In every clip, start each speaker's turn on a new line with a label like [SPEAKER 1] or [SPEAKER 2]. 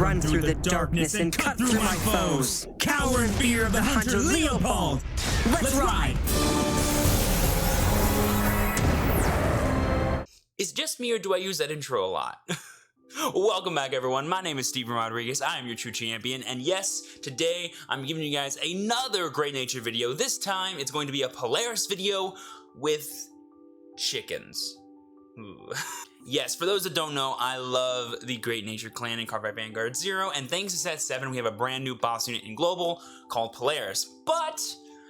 [SPEAKER 1] run through the darkness and cut through my foes. Cower in fear of the hunter Leopold. Let's ride!
[SPEAKER 2] Is it just me or do I use that intro a lot? Welcome back everyone, my name is Steven Rodriguez, I am your true champion, and yes, today I'm giving you guys another Great Nature video. This time it's going to be a Polaris video with chickens. Ooh. Yes, for those that don't know, I love the Great Nature clan in Cardfight Vanguard 0, and thanks to set 7 we have a brand new boss unit in Global called Polaris. But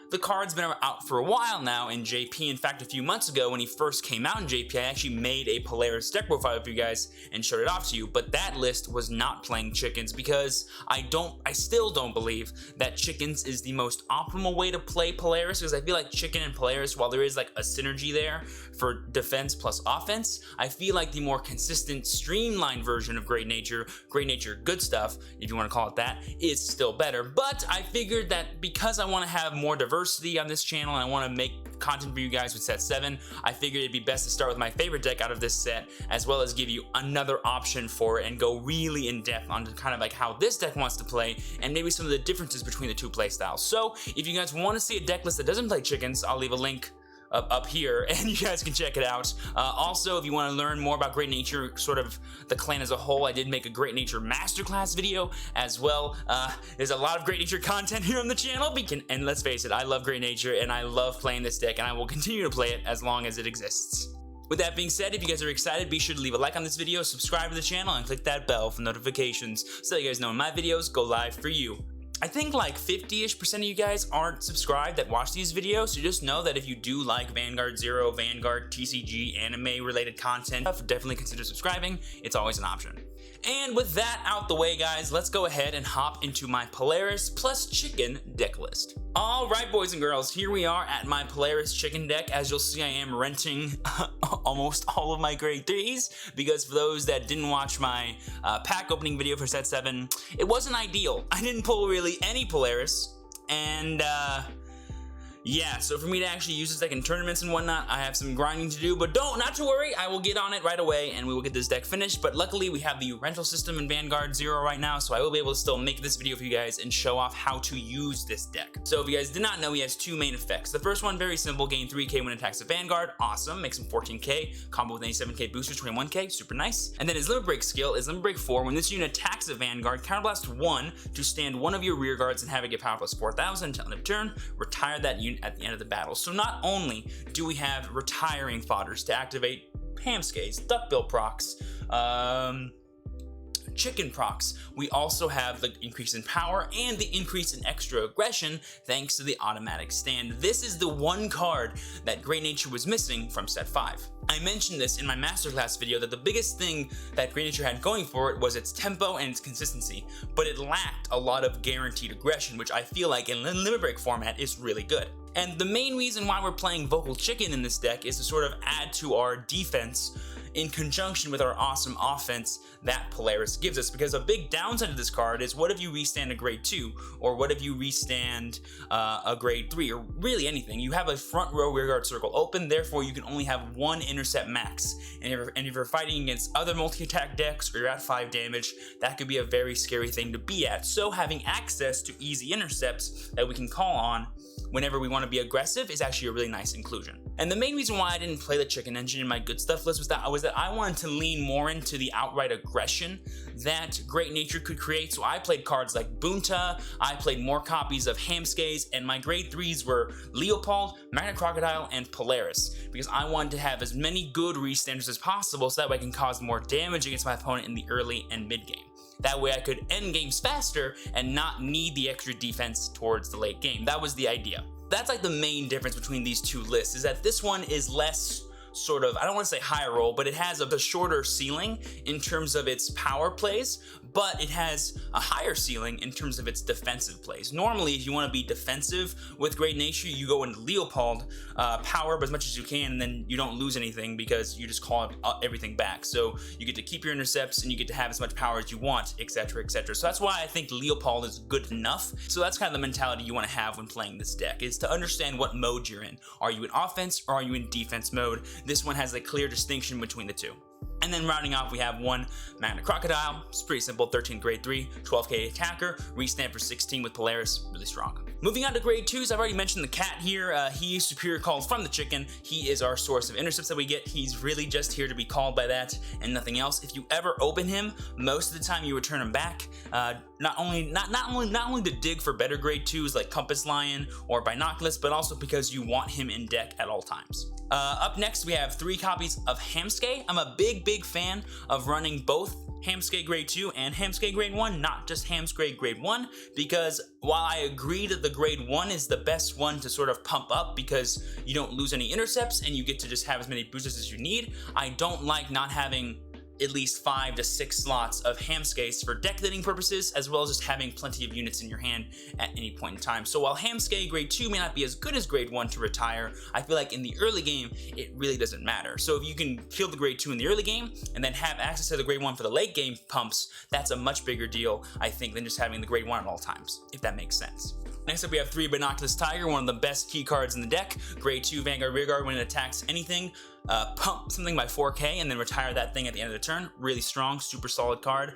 [SPEAKER 2] the card's been out for a while now in JP. In fact, a few months ago when he first came out in JP, I actually made a Polaris deck profile for you guys and showed it off to you, but that list was not playing chickens because I still don't believe that chickens is the most optimal way to play Polaris, because I feel like chicken and Polaris, while there is like a synergy there for defense plus offense, I feel like the more consistent, streamlined version of Great Nature good stuff, if you want to call it that, is still better. But I figured that because I want to have more diversity on this channel and I want to make content for you guys with set 7, I figured it'd be best to start with my favorite deck out of this set, as well as give you another option for it and go really in depth on kind of like how this deck wants to play and maybe some of the differences between the two playstyles. So if you guys want to see a deck list that doesn't play chickens, I'll leave a link up here and you guys can check it out. Also, if you want to learn more about Great Nature, sort of the clan as a whole, I did make a Great Nature masterclass video as well. There's a lot of Great Nature content here on the channel, and let's face it, I love Great Nature and I love playing this deck and I will continue to play it as long as it exists. With that being said, if you guys are excited, be sure to leave a like on this video, subscribe to the channel, and click that bell for notifications so that you guys know when my videos go live for you. I think like 50-ish% of you guys aren't subscribed that watch these videos, so just know that if you do like Vanguard 0, Vanguard, TCG, anime related content, definitely consider subscribing. It's always an option. And with that out the way, guys, let's go ahead and hop into my Polaris plus chicken deck list. Alright boys and girls, here we are at my Polaris chicken deck. As you'll see, I am renting almost all of my grade 3s, because for those that didn't watch my pack opening video for set 7, it wasn't ideal. I didn't pull really any Polaris, and yeah, so for me to actually use this deck in tournaments and whatnot, I have some grinding to do, but not to worry, I will get on it right away and we will get this deck finished. But luckily we have the rental system in Vanguard 0 right now, so I will be able to still make this video for you guys and show off how to use this deck. So if you guys did not know, he has two main effects. The first one, very simple, gain 3k when attacks a Vanguard, awesome, makes him 14k, combo with any 7k boosters, 21k, super nice. And then his Limit Break skill is Limit Break 4, when this unit attacks a Vanguard, Counterblast 1 to stand one of your rear guards and have it get power plus 4,000 until end of turn, retire that unit at the end of the battle. So not only do we have retiring fodders to activate Hamskays, Duckbill procs, chicken procs, we also have the increase in power and the increase in extra aggression thanks to the automatic stand. This is the one card that Great Nature was missing from set 5. I mentioned this in my masterclass video that the biggest thing that Great Nature had going for it was its tempo and its consistency, but it lacked a lot of guaranteed aggression, which I feel like in Limit Break format is really good. And the main reason why we're playing Vocal Chicken in this deck is to sort of add to our defense in conjunction with our awesome offense that Polaris gives us, because a big downside of this card is what if you restand a grade 2, or what if you restand a grade 3, or really anything. You have a front row rearguard circle open, therefore you can only have one intercept max, and if you're fighting against other multi-attack decks or you're at 5 damage, that could be a very scary thing to be at. So having access to easy intercepts that we can call on whenever we want to be aggressive is actually a really nice inclusion. And the main reason why I didn't play the chicken engine in my good stuff list was that I wanted to lean more into the outright aggression that Great Nature could create. So I played cards like Bunta, I played more copies of Hamskays, and my grade 3s were Leopold, Magna Crocodile, and Polaris, because I wanted to have as many good restanders as possible so that way I can cause more damage against my opponent in the early and mid game. That way I could end games faster and not need the extra defense towards the late game. That was the idea. That's like the main difference between these two lists, is that this one is less sort of, I don't want to say higher roll, but it has a shorter ceiling in terms of its power plays, but it has a higher ceiling in terms of its defensive plays. Normally, if you want to be defensive with Great Nature, you go into Leopold, power up as much as you can, and then you don't lose anything because you just call everything back. So you get to keep your intercepts and you get to have as much power as you want, etc, etc. So that's why I think Leopold is good enough. So that's kind of the mentality you want to have when playing this deck, is to understand what mode you're in. Are you in offense or are you in defense mode? This one has a clear distinction between the two. And then rounding off, we have 1 Magna Crocodile. It's pretty simple, 13 grade 3, 12k attacker, restand for 16 with Polaris, really strong. Moving on to grade 2s, I've already mentioned the cat here. He is superior called from the chicken. He is our source of intercepts that we get. He's really just here to be called by that and nothing else. If you ever open him, most of the time you return him back. Not only to dig for better grade 2s like Compass Lion or Binoculus, but also because you want him in deck at all times. Up next, we have 3 copies of Hamskay. I'm a big fan of running both Hamskay grade 2 and Hamskay grade 1, not just Hamskay grade 1, because while I agree that the grade 1 is the best one to sort of pump up because you don't lose any intercepts and you get to just have as many boosters as you need, I don't like not having at least 5 to 6 slots of Hamskays for deck thinning purposes, as well as just having plenty of units in your hand at any point in time. So while Hamskay grade 2 may not be as good as grade 1 to retire, I feel like in the early game, it really doesn't matter. So if you can kill the grade 2 in the early game, and then have access to the grade 1 for the late game pumps, that's a much bigger deal, I think, than just having the grade 1 at all times, if that makes sense. Next up, we have 3 Binoculus Tiger, one of the best key cards in the deck. Grade 2 Vanguard Rearguard when it attacks anything. Pump something by 4k and then retire that thing at the end of the turn. Really strong, super solid card.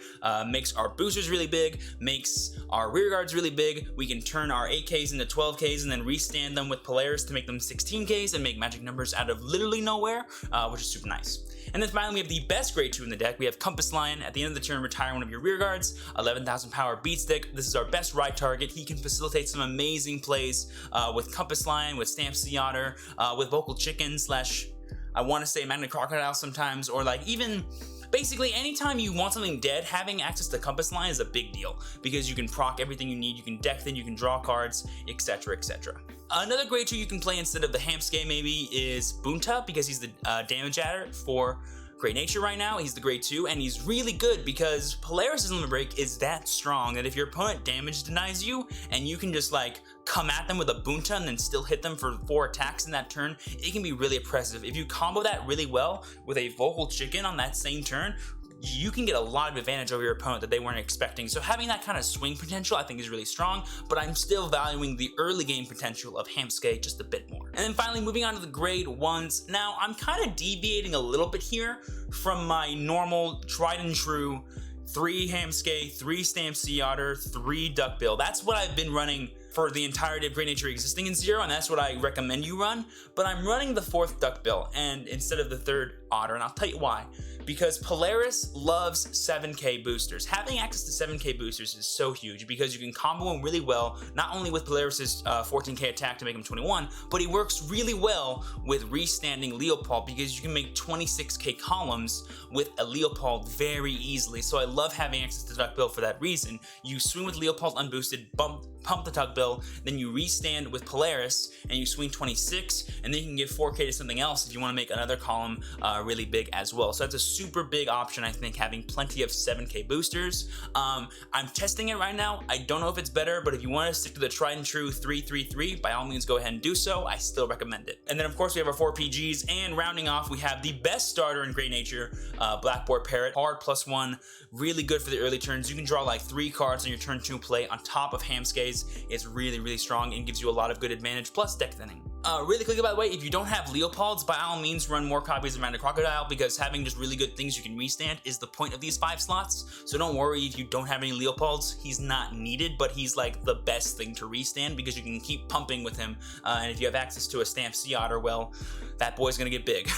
[SPEAKER 2] Makes our boosters really big, makes our rearguards really big. We can turn our 8ks into 12ks and then restand them with Polaris to make them 16ks and make magic numbers out of literally nowhere, which is super nice. And then finally, we have the best grade 2 in the deck. We have Compass Lion. At the end of the turn, retire one of your rearguards. 11,000 power beat stick. This is our best ride target. He can facilitate some amazing plays with Compass Lion, with Stamp Sea Otter, with Vocal Chicken slash, I want to say Magna Crocodile sometimes, or like even basically anytime you want something dead, having access to Compass Lion is a big deal because you can proc everything you need, you can deck them, you can draw cards, etc, etc. Another grade 2 you can play instead of the Hamskay maybe is Bunta, because he's the damage adder for Great Nature right now. He's the grade 2 and he's really good because Polaris' limit break is that strong that if your opponent damage denies you and you can just like come at them with a Bunta and then still hit them for 4 attacks in that turn, it can be really oppressive. If you combo that really well with a Vocal Chicken on that same turn, you can get a lot of advantage over your opponent that they weren't expecting. So having that kind of swing potential I think is really strong, but I'm still valuing the early game potential of Hamskay just a bit more. And then finally, moving on to the grade 1s. Now, I'm kind of deviating a little bit here from my normal tried and true 3 Hamskay, 3 Stamp Sea Otter, 3 Duckbill. That's what I've been running for the entirety of Great Nature existing in Zero, and that's what I recommend you run. But I'm running the 4th Duckbill and instead of the 3rd Otter, and I'll tell you why. Because Polaris loves 7k boosters. Having access to 7k boosters is so huge because you can combo him really well, not only with Polaris's 14k attack to make him 21, but he works really well with restanding Leopold because you can make 26k columns with a Leopold very easily. So I love having access to Duckbill for that reason. You swing with Leopold unboosted, pump the Duckbill, then you restand with Polaris and you swing 26, and then you can give 4k to something else if you want to make another column really big as well. So that's a super big option, I think, having plenty of 7k boosters. I'm testing it right now. I don't know if it's better, but if you want to stick to the tried and true 3-3-3, by all means go ahead and do so. I still recommend it. And then of course we have our 4 PGs, and rounding off we have the best starter in Great Nature, Blackboard Parrot. Hard +1, really good for the early turns. You can draw like 3 cards on your turn 2 play on top of Hamskay's. It's really strong and gives you a lot of good advantage, plus deck thinning. Really quickly, by the way, if you don't have Leopolds, by all means run more copies of Magna Crocodile because having just really good things you can restand is the point of these 5 slots. So don't worry if you don't have any Leopolds. He's not needed, but he's like the best thing to restand because you can keep pumping with him. And if you have access to a Stamp Sea Otter, well, that boy's gonna get big.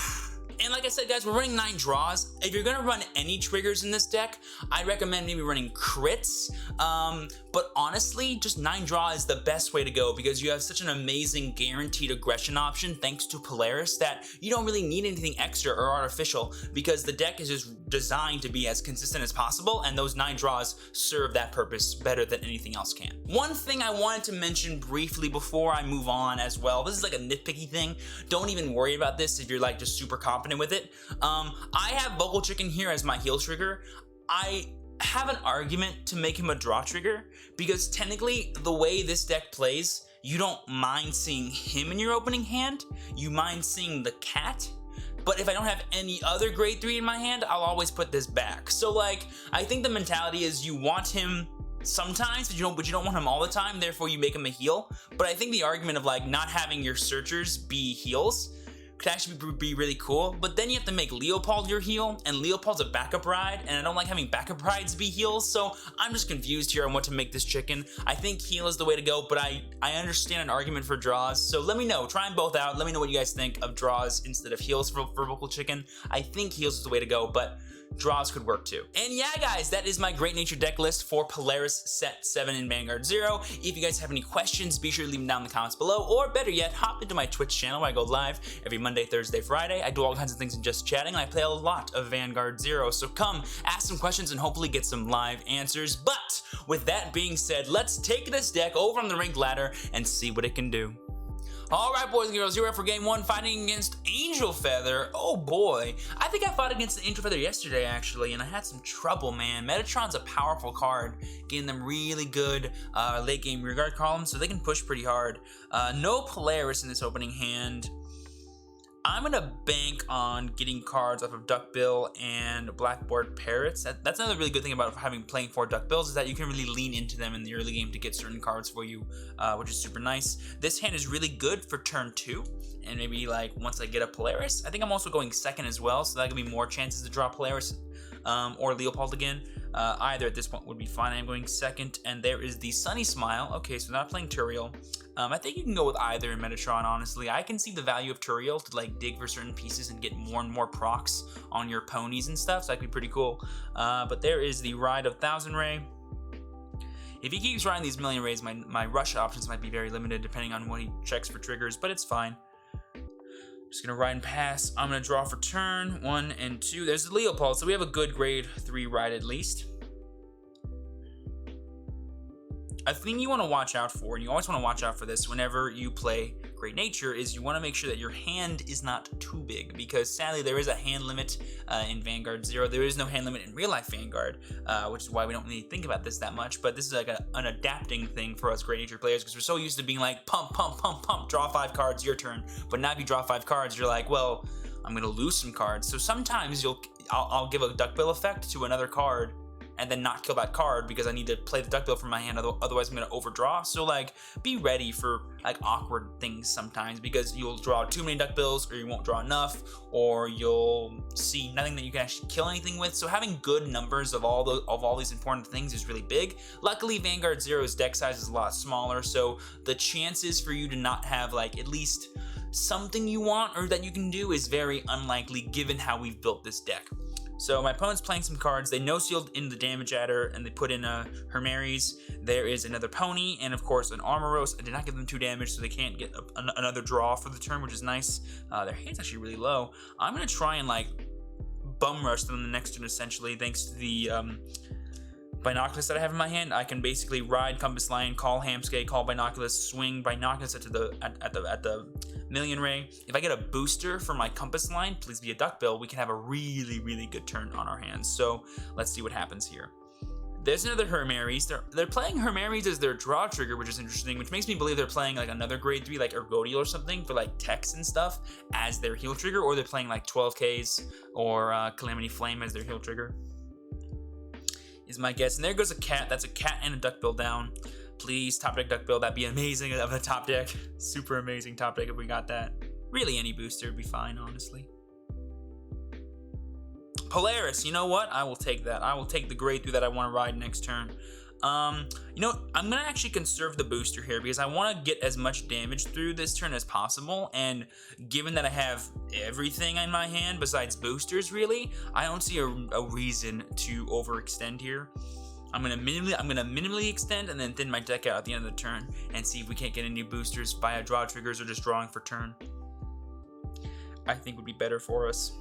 [SPEAKER 2] And like I said, guys, we're running 9 draws. If you're gonna run any triggers in this deck, I recommend maybe running crits. But honestly, just 9 draw is the best way to go because you have such an amazing guaranteed aggression option thanks to Polaris that you don't really need anything extra or artificial because the deck is just designed to be as consistent as possible, and those 9 draws serve that purpose better than anything else can. One thing I wanted to mention briefly before I move on as well, this is like a nitpicky thing. Don't even worry about this if you're like just super confident with it. I have Vocal Chicken here as my heal trigger. I have an argument to make him a draw trigger because technically the way this deck plays, you don't mind seeing him in your opening hand, you mind seeing the cat. But if I don't have any other grade 3 in my hand, I'll always put this back. So like, I think the mentality is you want him sometimes, but you don't want him all the time, therefore you make him a heal. But I think the argument of like not having your searchers be heals could actually be really cool, but then you have to make Leopold your heal, and Leopold's a backup ride, and I don't like having backup rides be heals, so I'm just confused here on what to make this chicken. I think heal is the way to go, but I understand an argument for draws, so let me know. Try them both out. Let me know what you guys think of draws instead of heals for vocal chicken. I think heals is the way to go, but draws could work too. And yeah, guys, that is my Great Nature deck list for Polaris Set 7 in Vanguard 0. If you guys have any questions, be sure to leave them down in the comments below, or better yet, hop into my Twitch channel where I go live every Monday, Thursday, Friday. I do all kinds of things in just chatting, and I play a lot of Vanguard 0. So come, ask some questions, and hopefully get some live answers. But with that being said, let's take this deck over on the ranked ladder and see what it can do. Alright, boys and girls, you're up for game 1, fighting against Angel Feather. Oh boy, I think I fought against the Angel Feather yesterday, actually, and I had some trouble, man. Metatron's a powerful card, getting them really good late game rearguard columns, so they can push pretty hard. No Polaris in this opening hand. I'm gonna bank on getting cards off of Duckbill and Blackboard Parrots. That's another really good thing about playing 4 Duckbills, is that you can really lean into them in the early game to get certain cards for you, which is super nice. This hand is really good for turn 2, and maybe like once I get a Polaris. I think I'm also going second as well, so that could be more chances to draw Polaris or Leopold again. Either at this point would be fine. I'm going second, and there is the Sunny Smile. Okay, so not playing Turiel. I think you can go with either in Metatron, honestly. I can see the value of Turiel to like dig for certain pieces and get more and more procs on your ponies and stuff, so that could be pretty cool. But there is the Ride of Thousand Ray. If he keeps riding these Million Rays, my rush options might be very limited depending on what he checks for triggers, but it's fine. Just gonna ride and pass. I'm gonna draw for turn 1 and 2. There's the Leopold, so we have a good grade 3 ride at least. A thing you want to watch out for, and you always want to watch out for this whenever you play Great Nature, is you want to make sure that your hand is not too big, because sadly there is a hand limit in Vanguard 0. There is no hand limit in real life Vanguard, which is why we don't really think about this that much, but this is like an adapting thing for us Great Nature players, because we're so used to being like pump, pump, pump, pump, draw 5 cards, your turn. But now if you draw 5 cards, you're like, well, I'm going to lose some cards. So sometimes I'll give a Duckbill effect to another card and then not kill that card because I need to play the Duckbill from my hand, otherwise I'm gonna overdraw. So like, be ready for like awkward things sometimes, because you'll draw too many Duckbills, or you won't draw enough, or you'll see nothing that you can actually kill anything with. So having good numbers of all these important things is really big. Luckily, Vanguard 0's deck size is a lot smaller, so the chances for you to not have like at least something you want or that you can do is very unlikely given how we've built this deck. So my opponent's playing some cards. They no-sealed in the damage adder, and they put in a Hermaries. There is another pony, and of course an Armoros. I did not give them 2 damage, so they can't get another draw for the turn, which is nice. Their hand's actually really low. I'm gonna try and like bum rush them the next turn, essentially, thanks to the Binoculus that I have in my hand. I can basically ride Compass Lion, call Hamskay, call Binoculus, swing Binoculus at the Million Ray. If I get a booster for my Compass Line, please be a Duckbill, we can have a really, really good turn on our hands. So let's see what happens here. There's another Hermaries. They're playing Hermaries as their draw trigger, which is interesting, which makes me believe they're playing like another grade 3, like Ergodiel or something, for like Tex and stuff as their heal trigger, or they're playing like 12Ks or Calamity Flame as their heal trigger, is my guess. And there goes a cat. That's a cat and a Duckbill down. Please, top deck Duckbill. That'd be amazing of a top deck. Super amazing top deck if we got that. Really, any booster would be fine, honestly. Polaris, you know what? I will take that. I will take the grade 3 that I want to ride next turn. You know, I'm gonna actually conserve the booster here because I want to get as much damage through this turn as possible, and given that I have everything in my hand besides boosters, really, I don't see a reason to overextend here. I'm gonna minimally extend and then thin my deck out at the end of the turn and see if we can't get any boosters via draw triggers or just drawing for turn. I think would be better for us.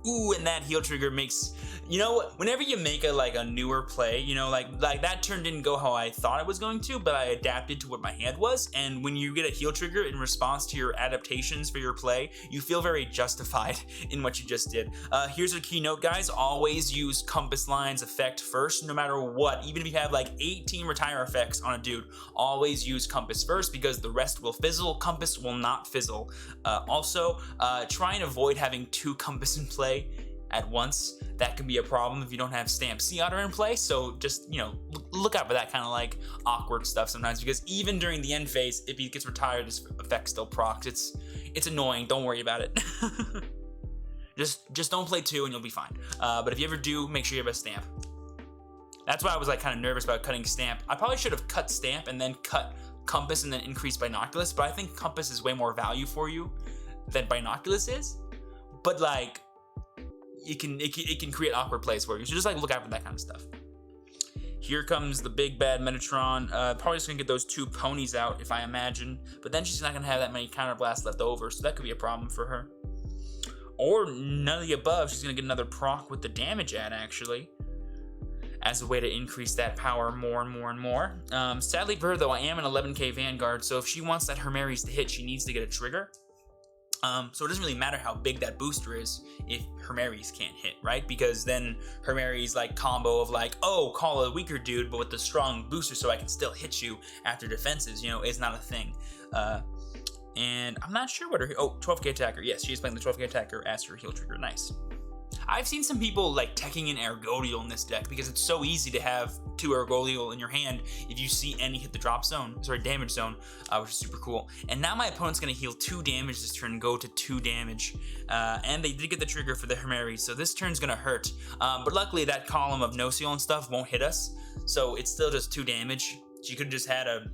[SPEAKER 2] Ooh, and that heal trigger makes, you know, whenever you make a newer play, you know, like that turn didn't go how I thought it was going to, but I adapted to what my hand was, and when you get a heal trigger in response to your adaptations for your play, you feel very justified in what you just did. Here's a keynote, guys. Always use Compass Line's effect first, no matter what. Even if you have like 18 retire effects on a dude, always use Compass first because the rest will fizzle. Compass will not fizzle. Also, try and avoid having 2 Compass in play at once, that can be a problem if you don't have Stamp Sea Otter in play. So just, you know, look out for that kind of like awkward stuff sometimes, because even during the end phase, if he gets retired, his effect still procs. It's annoying. Don't worry about it. just don't play 2 and you'll be fine. But if you ever do, make sure you have a Stamp. That's why I was like kind of nervous about cutting Stamp. I probably should have cut Stamp and then cut Compass and then increased Binoculus, but I think Compass is way more value for you than Binoculus is. But like, it can create awkward plays for you. So just like look out for that kind of stuff. Here comes the big bad Metatron. Probably just gonna get those 2 ponies out, if I imagine. But then she's not gonna have that many counter blasts left over, so that could be a problem for her. Or none of the above. She's gonna get another proc with the damage add, actually, as a way to increase that power more and more and more. Sadly for her though, I am an 11k Vanguard, so if she wants that Hermaries to hit, she needs to get a trigger. So it doesn't really matter how big that booster is if Hermaries can't hit, right? Because then Hermaries like combo of like, oh, call a weaker dude, but with the strong booster so I can still hit you after defenses, you know, is not a thing. And I'm not sure what her, 12k attacker. Yes, she's playing the 12k attacker as her heal trigger, nice. I've seen some people like teching in Ergodial in this deck because it's so easy to have 2 Ergodial in your hand if you see any hit the damage zone, which is super cool. And now my opponent's gonna heal 2 damage this turn and go to 2 damage. And they did get the trigger for the Hermaries, so this turn's gonna hurt. But luckily that column of no seal and stuff won't hit us, so it's still just 2 damage. She could have just had a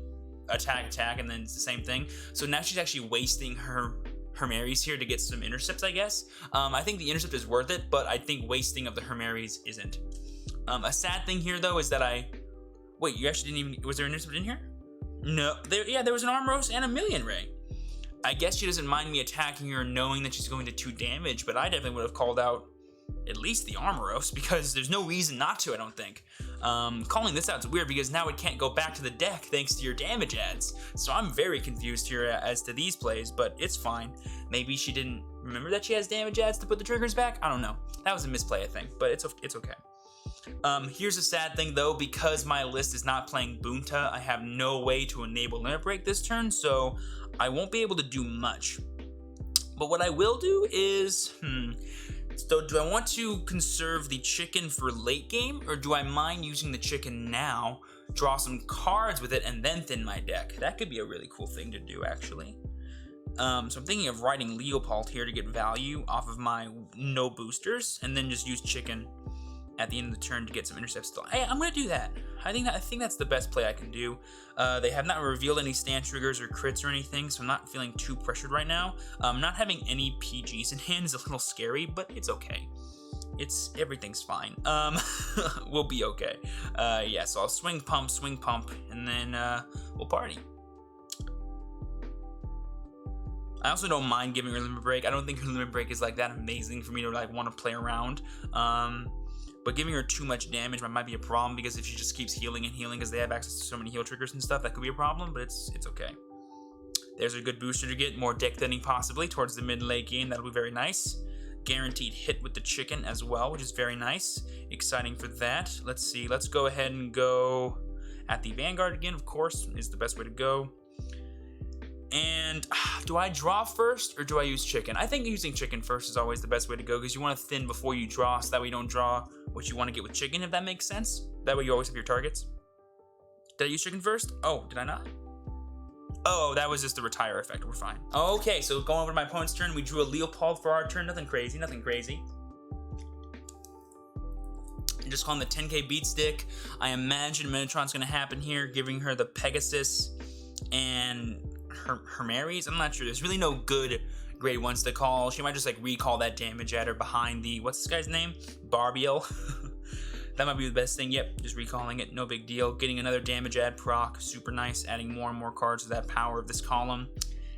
[SPEAKER 2] attack, and then it's the same thing. So now she's actually wasting her Hermaries here to get some intercepts, I guess. I think the intercept is worth it, but I think wasting of the Hermaries isn't. A sad thing here though is that wait, you actually didn't even, was there an intercept in here? No, there was an Armoros and a Million Ray. I guess she doesn't mind me attacking her knowing that she's going to 2 damage, but I definitely would have called out at least the Armoros because there's no reason not to, I don't think. Calling this out is weird because now it can't go back to the deck thanks to your damage adds. So I'm very confused here as to these plays, but it's fine. Maybe she didn't remember that she has damage adds to put the triggers back? I don't know. That was a misplay, I think, but it's okay. Here's a sad thing though, because my list is not playing Bunta, I have no way to enable Limit Break this turn, so I won't be able to do much. But what I will do is, so do I want to conserve the chicken for late game, or do I mind using the chicken now, draw some cards with it, and then thin my deck? That could be a really cool thing to do, actually. So I'm thinking of writing Leopold here to get value off of my no boosters, and then just use chicken at the end of the turn to get some intercepts. Hey, I'm gonna do that. I think that's the best play I can do. They have not revealed any stand triggers or crits or anything, so I'm not feeling too pressured right now. Not having any PGs in hand is a little scary, but it's okay. Everything's fine. We'll be okay. Yeah, so I'll swing pump, and then we'll party. I also don't mind giving her Limit Break. I don't think her Limit Break is like that amazing for me to like want to play around. But giving her too much damage might be a problem because if she just keeps healing and healing because they have access to so many heal triggers and stuff, that could be a problem, but it's okay. There's a good booster to get, more deck thinning possibly towards the mid-late game. That'll be very nice. Guaranteed hit with the chicken as well, which is very nice. Exciting for that. Let's see. Let's go ahead and go at the Vanguard again, of course, is the best way to go. And do I draw first or do I use chicken? I think using chicken first is always the best way to go because you want to thin before you draw so that way you don't draw what you want to get with chicken, if that makes sense. That way you always have your targets. Did I use chicken first? Oh, did I not? Oh, that was just the retire effect. We're fine. Okay, so going over to my opponent's turn, we drew a Leopold for our turn. Nothing crazy, nothing crazy. I'm just calling the 10k beat stick. I imagine Metatron's going to happen here, giving her the Pegasus and Hermaries. I'm not sure. There's really no good grade 1s to call. She might just like recall that damage at her behind the, what's this guy's name? Barbiel. That might be the best thing. Yep, just recalling it. No big deal. Getting another damage add proc. Super nice. Adding more and more cards to that power of this column.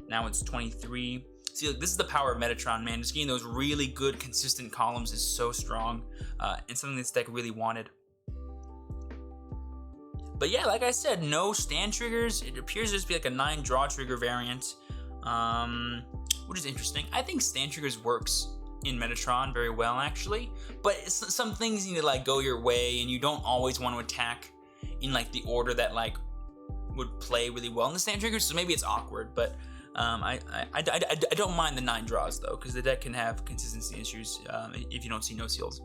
[SPEAKER 2] Now it's 23. See, look, this is the power of Metatron, man. Just getting those really good, consistent columns is so strong. And something this deck really wanted. But yeah, like I said, no stand triggers. It appears to just be like a 9 draw trigger variant, which is interesting. I think stand triggers works in Metatron very well, actually. But some things need to like go your way, and you don't always want to attack in like the order that like would play really well in the stand triggers. So maybe it's awkward, but I don't mind the 9 draws though, because the deck can have consistency issues if you don't see no seals.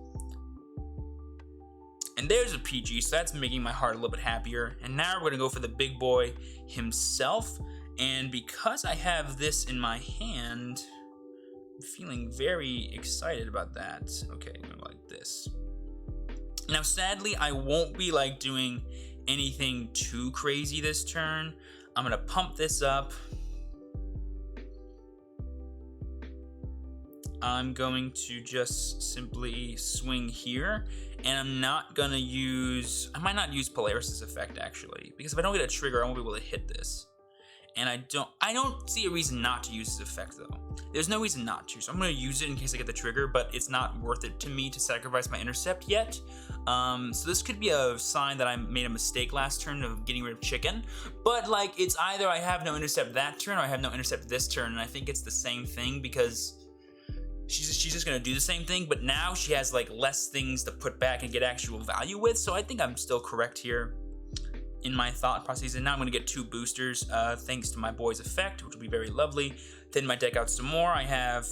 [SPEAKER 2] And there's a PG, so that's making my heart a little bit happier. And now we're gonna go for the big boy himself. And because I have this in my hand, I'm feeling very excited about that. Okay, I'm gonna go like this. Now, sadly, I won't be like doing anything too crazy this turn. I'm gonna pump this up. I'm going to just simply swing here, and I'm not gonna use, I might not use Polaris' effect actually, because if I don't get a trigger, I won't be able to hit this. And I don't see a reason not to use this effect though. There's no reason not to, so I'm gonna use it in case I get the trigger, but it's not worth it to me to sacrifice my intercept yet. So this could be a sign that I made a mistake last turn of getting rid of chicken, but like it's either I have no intercept that turn or I have no intercept this turn, and I think it's the same thing because she's just gonna do the same thing, but now she has like less things to put back and get actual value with, so I think I'm still correct here in my thought process. And now I'm gonna get 2 boosters thanks to my boy's effect, which will be very lovely. Thin my deck out some more. I have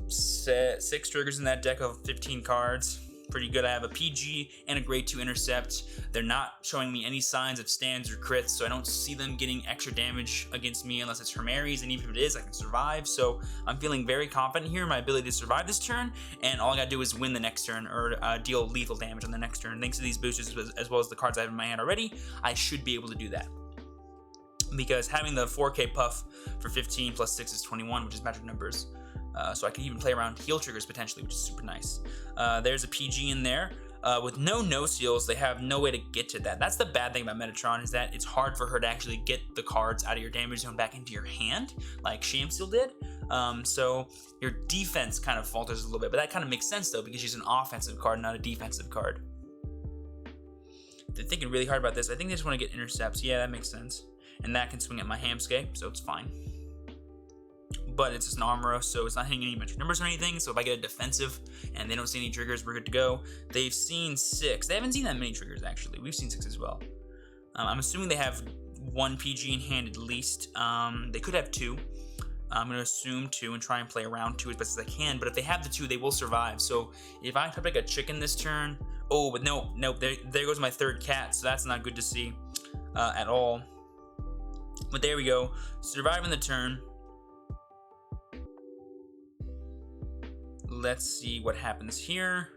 [SPEAKER 2] 6 triggers in that deck of 15 cards. Pretty good. I have a PG and a grade 2 intercept. They're not showing me any signs of stands or crits, so I don't see them getting extra damage against me unless it's Hermaries, and even if it is, I can survive. So I'm feeling very confident here in my ability to survive this turn, and all I gotta do is win the next turn or deal lethal damage on the next turn. Thanks to these boosters as well as the cards I have in my hand already, I should be able to do that. Because having the 4K puff for 15 plus 6 is 21, which is magic numbers. So I can even play around heal triggers potentially, which is super nice. There's a PG in there. With no seals, they have no way to get to that. That's the bad thing about Metatron, is that it's hard for her to actually get the cards out of your damage zone back into your hand, like Shamsteel did. So your defense kind of falters a little bit, but that kind of makes sense though, because she's an offensive card, not a defensive card. They're thinking really hard about this. I think they just want to get intercepts. Yeah, that makes sense. And that can swing at my Hamscape, so it's fine. But it's just an Armor, so it's not hitting any magic numbers or anything. So if I get a defensive and they don't see any triggers, we're good to go. They've seen 6. They haven't seen that many triggers, actually. We've seen 6 as well. I'm assuming they have 1 PG in hand at least. They could have 2. I'm going to assume 2 and try and play around 2 as best as I can. But if they have the 2, they will survive. So if I type like a chicken this turn... Oh, but no, there goes my 3rd cat. So that's not good to see at all. But there we go. Surviving the turn. Let's see what happens here.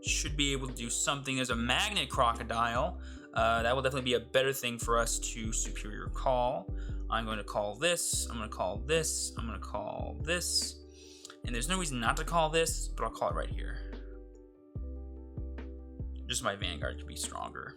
[SPEAKER 2] Should be able to do something. There's a Magnet Crocodile. That will definitely be a better thing for us to Superior Call. I'm going to call this. I'm going to call this. I'm going to call this. And there's no reason not to call this, but I'll call it right here. Just my Vanguard could be stronger.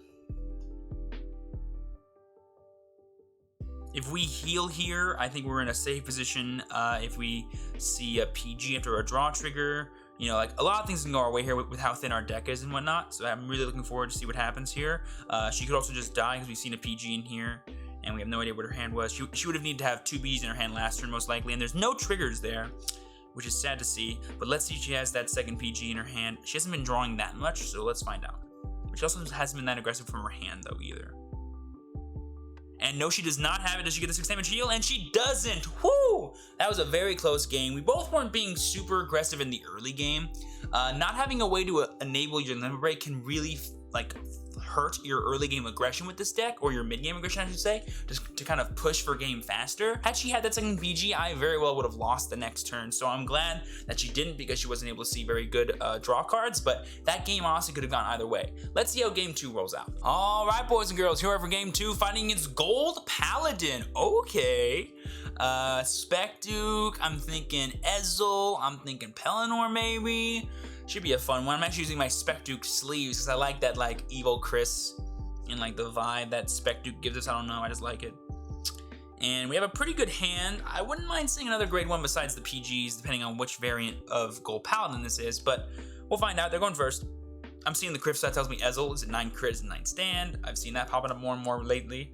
[SPEAKER 2] If we heal here, I think we're in a safe position. If we see a PG after a draw trigger, you know, like a lot of things can go our way here with how thin our deck is and whatnot. So I'm really looking forward to see what happens here. She could also just die because we've seen a PG in here and we have no idea what her hand was. She would have needed to have 2 PGs in her hand last turn most likely, and there's no triggers there, which is sad to see. But let's see if she has that 2nd PG in her hand. She hasn't been drawing that much, so let's find out. She also hasn't been that aggressive from her hand though either. And no, she does not have it. Does she get the 6 damage heal? And she doesn't. Whoo! That was a very close game. We both weren't being super aggressive in the early game. Not having a way to enable your limit break can really like hurt your early game aggression with this deck, or your mid game aggression, I should say, just to kind of push for game faster. Had she had that 2nd PG, I very well would have lost the next turn. So I'm glad that she didn't, because she wasn't able to see very good draw cards, but that game honestly could have gone either way. Let's see how game 2 rolls out. All right, boys and girls, here we are for game 2, fighting against Gold Paladin. Okay. Spec Duke, I'm thinking Ezel, I'm thinking Pelennor maybe. Should be a fun one. I'm actually using my Spec Duke sleeves because I like that like evil Chris and like the vibe that Spec Duke gives us. I don't know, I just like it. And we have a pretty good hand. I wouldn't mind seeing another grade 1 besides the PGs, depending on which variant of Gold Paladin this is, but we'll find out. They're going first. I'm seeing the crit stat tells me Ezel is at 9 crit, is 9 stand. I've seen that popping up more and more lately.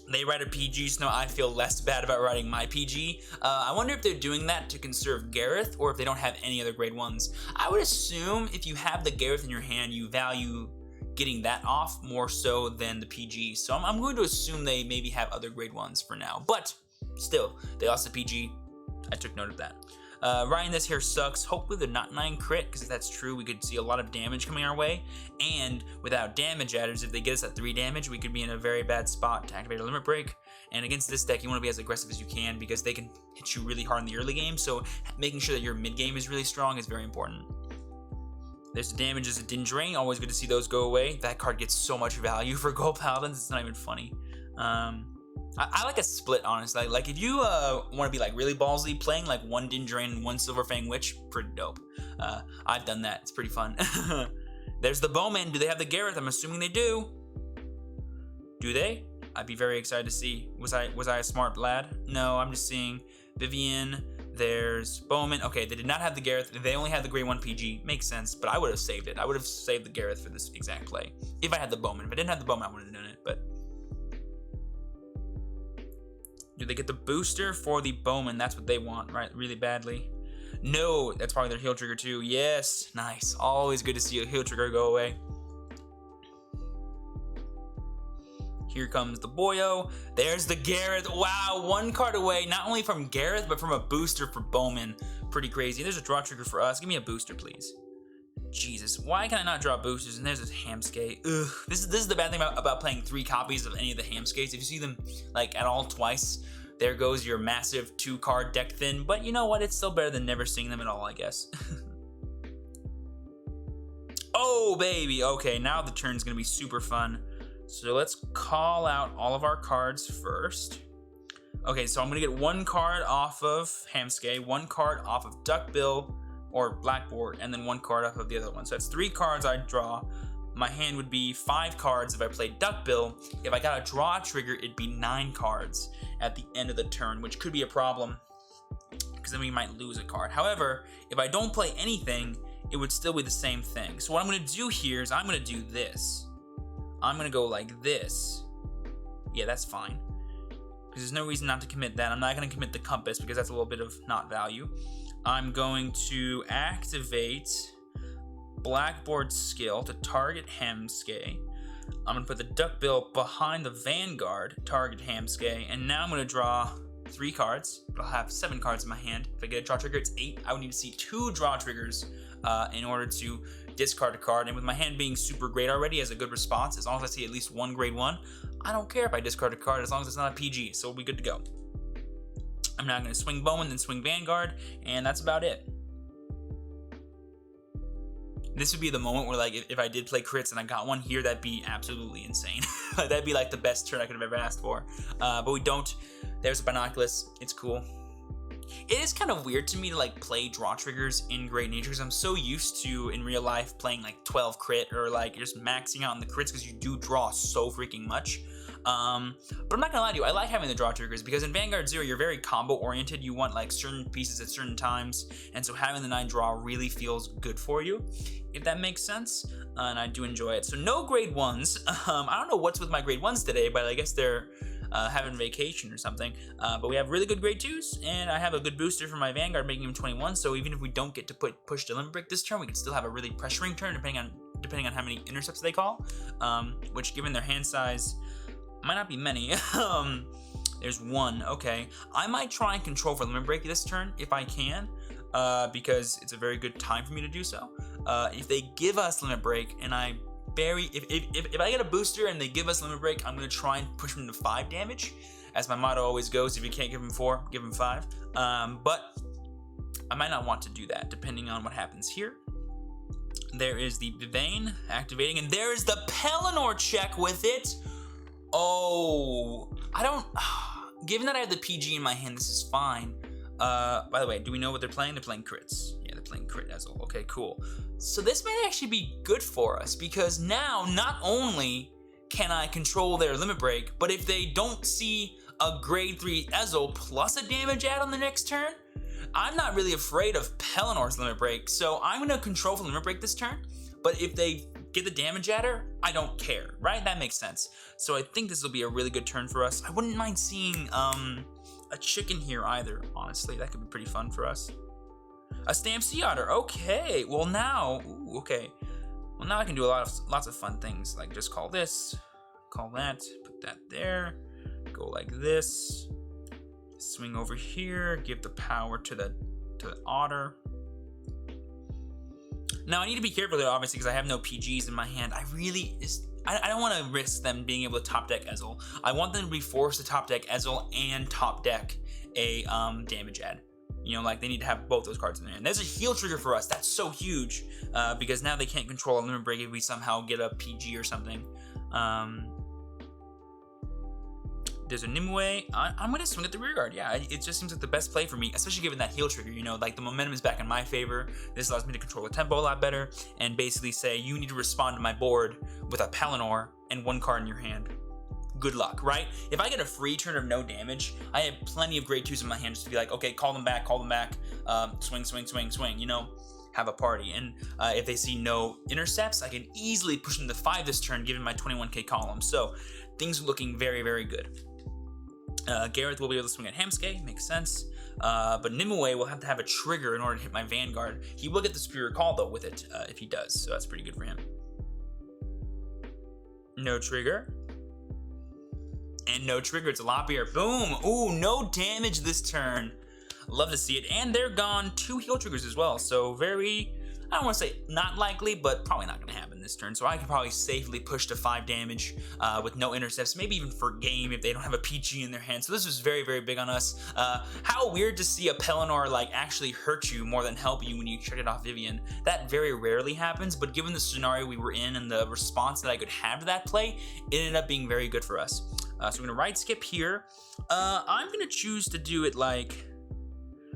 [SPEAKER 2] They write a PG, so now I feel less bad about writing my PG. I wonder if they're doing that to conserve Gareth, or if they don't have any other grade 1s. I would assume if you have the Gareth in your hand, you value getting that off more so than the PG. So I'm going to assume they maybe have other grade 1s for now. But still, they lost the PG. I took note of that. Ryan, this here sucks. Hopefully they're not 9 crit, because if that's true, we could see a lot of damage coming our way. And without damage adders, if they get us at 3 damage, we could be in a very bad spot to activate a limit break. And against this deck, you want to be as aggressive as you can, because they can hit you really hard in the early game. So making sure that your mid game is really strong is very important. There's the damage as a Din Drain. Always good to see those go away. That card gets so much value for gold paladins. It's not even funny. I like a split, honestly. Like if you want to be like really ballsy, playing like 1 Din Drain and 1 Silver Fang Witch, pretty dope. I've done that. It's pretty fun. There's the Bowman. Do they have the Gareth? I'm assuming they do. Do they? I'd be very excited to see. Was I a smart lad? No, I'm just seeing Vivian. There's Bowman. Okay, they did not have the Gareth. They only had the grade 1 PG. Makes sense, but I would have saved it. I would have saved the Gareth for this exact play. If I had the Bowman. If I didn't have the Bowman, I wouldn't have done it, but... Do they get the booster for the Bowman? That's what they want, right? Really badly. No, that's probably their heal trigger too. Yes, nice. Always good to see a heal trigger go away. Here comes the Boyo. There's the Gareth. Wow, 1 card away, not only from Gareth, but from a booster for Bowman. Pretty crazy. There's a draw trigger for us. Give me a booster, please. Jesus, why can I not draw boosters? And there's this Hamskate. Ugh, this is the bad thing about playing 3 copies of any of the Hamskates. If you see them like at all twice, there goes your massive 2-card deck thin. But you know what? It's still better than never seeing them at all, I guess. Oh, baby. Okay, now the turn's gonna be super fun. So let's call out all of our cards first. Okay, so I'm gonna get 1 card off of Hamskate, 1 card off of Duckbill, or Blackboard, and then 1 card off of the other one. So that's 3 cards I draw. My hand would be 5 cards if I played Duckbill. If I got a draw trigger, it'd be 9 cards at the end of the turn, which could be a problem, because then we might lose a card. However, if I don't play anything, it would still be the same thing. So what I'm gonna do here is I'm gonna do this. I'm gonna go like this. Yeah, that's fine, because there's no reason not to commit that. I'm not gonna commit the Compass, because that's a little bit of not value. I'm going to activate Blackboard skill to target Hamskate. I'm going to put the Duckbill behind the Vanguard, target Hamskate, and now I'm going to draw 3 cards, but I'll have 7 cards in my hand. If I get a draw trigger, it's 8. I would need to see 2 draw triggers in order to discard a card, and with my hand being super great already as a good response, as long as I see at least 1 grade 1, I don't care if I discard a card as long as it's not a PG, so we'll be good to go. I'm now going to swing Bowman, then swing Vanguard, and that's about it. This would be the moment where, like, if I did play crits and I got one here, that'd be absolutely insane. That'd be, like, the best turn I could have ever asked for. But we don't. There's a Binoculus. It's cool. It is kind of weird to me to, like, play draw triggers in Great Nature, because I'm so used to, in real life, playing, like, 12 crit, or, like, just maxing out on the crits, because you do draw so freaking much. But I'm not gonna lie to you, I like having the draw triggers, because in Vanguard 0, you're very combo oriented. You want like certain pieces at certain times, and so having the 9 draw really feels good for you, if that makes sense, and I do enjoy it. So no grade 1s. I don't know what's with my grade 1s today, but I guess they're having vacation or something. But we have really good grade 2s, and I have a good booster for my Vanguard, making him 21, so even if we don't get to push the limit break this turn, we can still have a really pressuring turn, depending on how many intercepts they call, which, given their hand size, might not be many. There's 1. Okay, I might try and control for limit break this turn if I can, because it's a very good time for me to do so. If they give us limit break and I bury, if I get a booster and they give us limit break, I'm gonna try and push them to 5 damage, as my motto always goes: if you can't give them 4, give them 5. But I might not want to do that, depending on what happens here. There is the Vivane activating, and there is the Pelennor check with it. Oh, I don't... Given that I have the PG in my hand, this is fine. By the way, do we know what they're playing? They're playing crits. Yeah, they're playing crit as well. Okay, cool. So this might actually be good for us, because now not only can I control their limit break, but if they don't see a grade 3 Ezel plus a damage add on the next turn, I'm not really afraid of Pellennor's limit break. So I'm going to control for limit break this turn, but if they get the damage adder, I don't care, right? That makes sense. So I think this will be a really good turn for us. I wouldn't mind seeing a chicken here either, honestly. That could be pretty fun for us. A Stamp Sea Otter, okay. Well now, ooh, okay. Well, now I can do lots of fun things, like just call this, call that, put that there, go like this, swing over here, give the power to the otter. Now I need to be careful there, obviously, because I have no PGs in my hand. I don't want to risk them being able to top deck Ezel. I want them to be forced to top deck Ezel and top deck a damage ad. You know, like they need to have both those cards in their hand. There's a heal trigger for us. That's so huge because now they can't control a limit break if we somehow get a PG or something. There's a Nimue. I'm going to swing at the rear guard. Yeah, it just seems like the best play for me, especially given that heal trigger. You know, like the momentum is back in my favor. This allows me to control the tempo a lot better and basically say, you need to respond to my board with a Palinor and one card in your hand. Good luck, right? If I get a free turn of no damage, I have plenty of grade 2s in my hand just to be like, okay, call them back, swing, swing, swing, swing, you know, have a party. And if they see no intercepts, I can easily push them to 5 this turn, given my 21k column. So things are looking very, very good. Gareth will be able to swing at Hamske, makes sense. But Nimue will have to have a trigger in order to hit my Vanguard. He will get the Superior Call, though, with it, if he does, so that's pretty good for him. No trigger. And no trigger, it's a Lopier. Boom! Ooh, no damage this turn. Love to see it. And they're gone 2 heal triggers as well, so very, I don't want to say not likely, but probably not going to happen this turn. So I can probably safely push to 5 damage with no intercepts, maybe even for game if they don't have a PG in their hand. So this was very, very big on us. How weird to see a Palinor like actually hurt you more than help you when you traded off Vivian. That very rarely happens, but given the scenario we were in and the response that I could have to that play, it ended up being very good for us. So we're gonna right skip here. I'm gonna choose to do it like,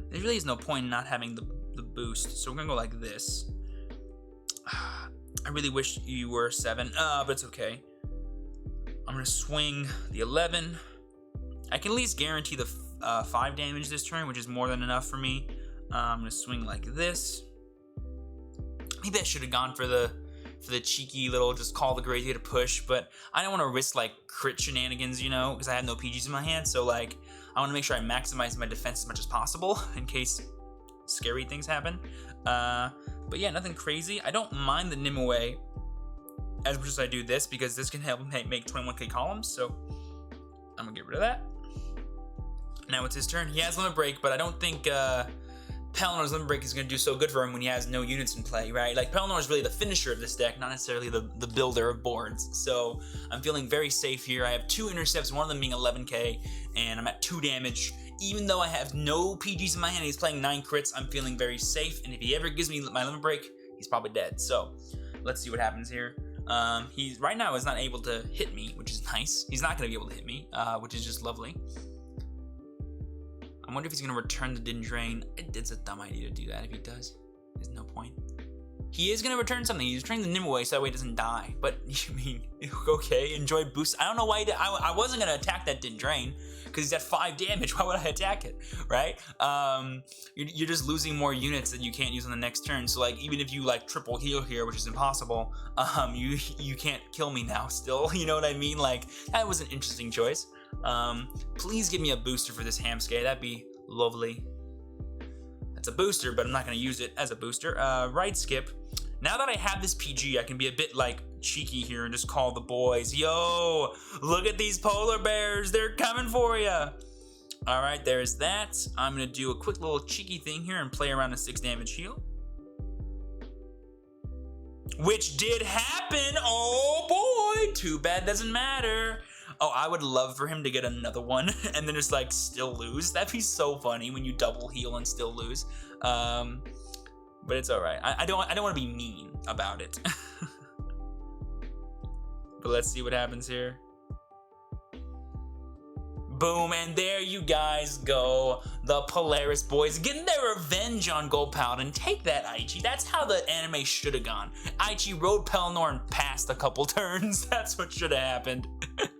[SPEAKER 2] there really is no point in not having the boost. So we're gonna go like this. I really wish you were 7, but it's okay. I'm gonna swing the 11. I can at least guarantee the 5 damage this turn, which is more than enough for me. I'm gonna swing like this. Maybe I should have gone for the cheeky little just call the grade 2 to push, but I don't want to risk like crit shenanigans, you know, because I have no PGs in my hand. So like I want to make sure I maximize my defense as much as possible in case scary things happen. But yeah, nothing crazy. I don't mind the Nimue as much as I do this because this can help make 21k columns. So I'm gonna get rid of that. Now it's his turn. He has limit break, but I don't think Palinor's limit break is going to do so good for him when he has no units in play, right? Like, Palinor is really the finisher of this deck, not necessarily the builder of boards. So I'm feeling very safe here. I have 2 intercepts, one of them being 11k, and I'm at 2 damage. Even though I have no PGs in my hand, he's playing 9 crits, I'm feeling very safe, and if he ever gives me my limit break, he's probably dead. So let's see what happens here. He right now is not able to hit me, which is nice. He's not going to be able to hit me, which is just lovely. I wonder if he's going to return the Din Drain. It's a dumb idea to do that. If he does, there's no point. He is going to return something. He's returning the Nimue so that way it doesn't die. But, you mean, okay, enjoy boost. I don't know why I wasn't going to attack that Din Drain because he's at 5 damage. Why would I attack it, right? You're just losing more units that you can't use on the next turn. So, like, even if you, like, triple heal here, which is impossible, you can't kill me now still. You know what I mean? Like, that was an interesting choice. Please give me a booster for this Hamske. That'd be lovely. That's a booster, but I'm not going to use it as a booster. Right skip. Now that I have this PG, I can be a bit like cheeky here and just call the boys. Yo, look at these polar bears. They're coming for you. All right, there's that. I'm going to do a quick little cheeky thing here and play around a 6 damage heal. Which did happen. Oh boy, too bad doesn't matter. Oh, I would love for him to get another one and then just like still lose. That'd be so funny when you double heal and still lose. But it's all right. I don't want to be mean about it. But let's see what happens here. Boom, and there you guys go. The Polaris boys getting their revenge on Gold Paladin. Take that, Aichi. That's how the anime should have gone. Aichi rode Palinor and passed a couple turns. That's what should have happened.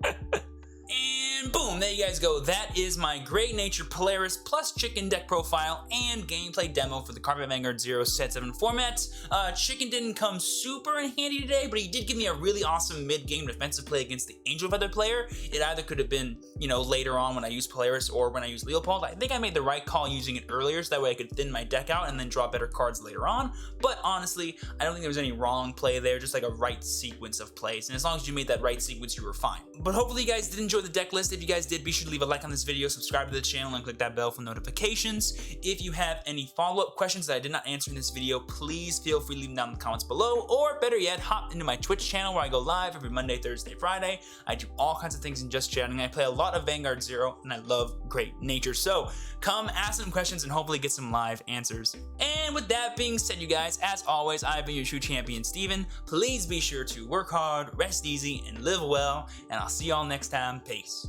[SPEAKER 2] And And boom, there you guys go. That is my Great Nature Polaris plus Chicken deck profile and gameplay demo for the Cardfight Vanguard 0 Set 7 format. Chicken didn't come super in handy today, but he did give me a really awesome mid-game defensive play against the Angel Feather player. It either could have been, you know, later on when I used Polaris or when I used Leopold. I think I made the right call using it earlier so that way I could thin my deck out and then draw better cards later on. But honestly, I don't think there was any wrong play there, just like a right sequence of plays. And as long as you made that right sequence, you were fine. But hopefully you guys did enjoy the deck list. If you guys did, be sure to leave a like on this video, subscribe to the channel, and click that bell for notifications. If you have any follow-up questions that I did not answer in this video, please feel free to leave them down in the comments below, or better yet, hop into my Twitch channel where I go live every Monday, Thursday, Friday. I do all kinds of things in just chatting. I play a lot of Vanguard 0, and I love Great Nature. So come ask some questions and hopefully get some live answers. And with that being said, you guys, as always, I've been your true champion, Steven. Please be sure to work hard, rest easy, and live well, and I'll see y'all next time. Peace.